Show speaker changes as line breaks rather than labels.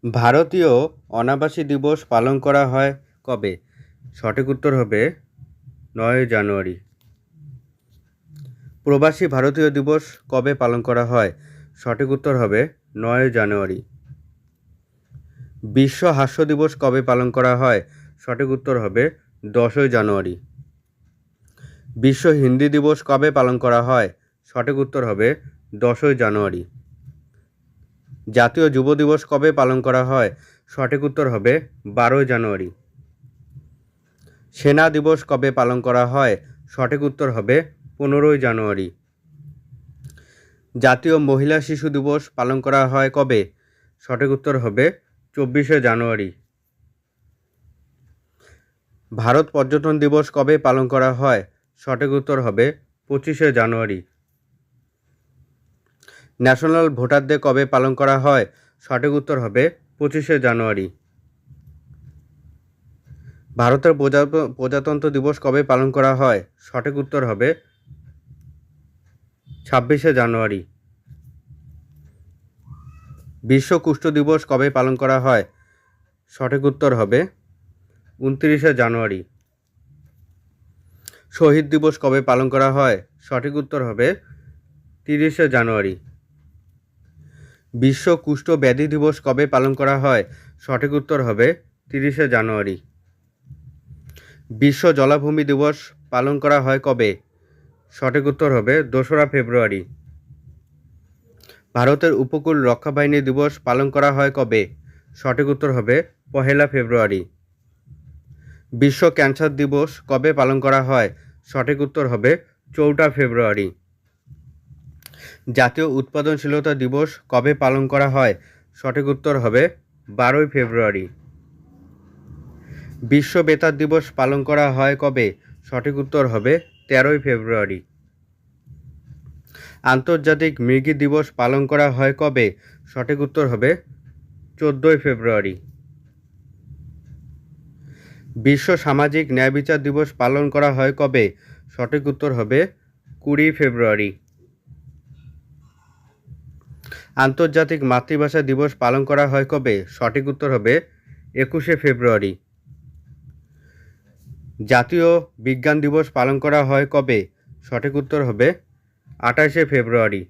ভারতীয় অনাবাসী দিবস পালন করা হয় কবে? সঠিক উত্তর হবে ৯ জানুয়ারি। প্রবাসী ভারতীয় দিবস কবে পালন করা হয়? সঠিক উত্তর হবে ৯ জানুয়ারি। বিশ্ব হাস্য দিবস কবে পালন করা হয়? সঠিক উত্তর হবে ১০ই জানুয়ারি। বিশ্ব হিন্দি দিবস কবে পালন করা হয়? সঠিক উত্তর হবে ১০ই জানুয়ারি। জাতীয় যুব দিবস কবে পালন করা হয়? সঠিক উত্তর হবে ১২ই জানুয়ারি। সেনা দিবস কবে পালন করা হয়? সঠিক উত্তর হবে ১৫ই জানুয়ারি। জাতীয় মহিলা শিশু দিবস পালন করা হয় কবে? সঠিক উত্তর হবে ২৪শে জানুয়ারি। ভারত পর্যটন দিবস কবে পালন করা হয়? সঠিক উত্তর হবে ২৫শে জানুয়ারি। ন্যাশনাল ভোটার ডে কবে পালন করা হয়? সঠিক উত্তর হবে ২৫শে জানুয়ারি। ভারতের প্রজাতন্ত্র দিবস কবে পালন করা হয়? সঠিক উত্তর হবে ২৬শে জানুয়ারি। বিশ্ব কুষ্ঠ দিবস কবে পালন করা হয়? সঠিক উত্তর হবে ২৯শে জানুয়ারি। শহীদ দিবস কবে পালন করা হয়? সঠিক উত্তর হবে ৩০শে জানুয়ারি। বিশ্ব কুষ্ঠ ব্যাধি দিবস কবে পালন করা হয়? সঠিক উত্তর হবে ৩০শে জানুয়ারি। বিশ্ব জলাভূমি দিবস পালন করা হয় কবে? সঠিক উত্তর হবে ২রা ফেব্রুয়ারি। ভারতের উপকূল রক্ষা বাহিনী দিবস পালন করা হয় কবে? সঠিক উত্তর হবে ১লা ফেব্রুয়ারি। বিশ্ব ক্যান্সার দিবস কবে পালন করা হয়? সঠিক উত্তর হবে ৪টা ফেব্রুয়ারি। জাতীয় উৎপাদনশীলতা দিবস কবে পালন করা হয়? সঠিক উত্তর হবে ১২ই ফেব্রুয়ারি। বিশ্ব বেতার দিবস পালন করা হয় কবে? সঠিক উত্তর হবে ১৩ই ফেব্রুয়ারি। আন্তর্জাতিক মৃগী দিবস পালন করা হয় কবে? সঠিক উত্তর হবে ১৪ই ফেব্রুয়ারি। বিশ্ব সামাজিক ন্যায় বিচার দিবস পালন করা হয় কবে? সঠিক উত্তর হবে ২০ ফেব্রুয়ারি। আন্তর্জাতিক মাতৃভাষা দিবস পালন করা হয় কবে? সঠিক উত্তর হবে ২১শে ফেব্রুয়ারি। জাতীয় বিজ্ঞান দিবস পালন করা হয় কবে? সঠিক উত্তর হবে ২৮শে ফেব্রুয়ারি।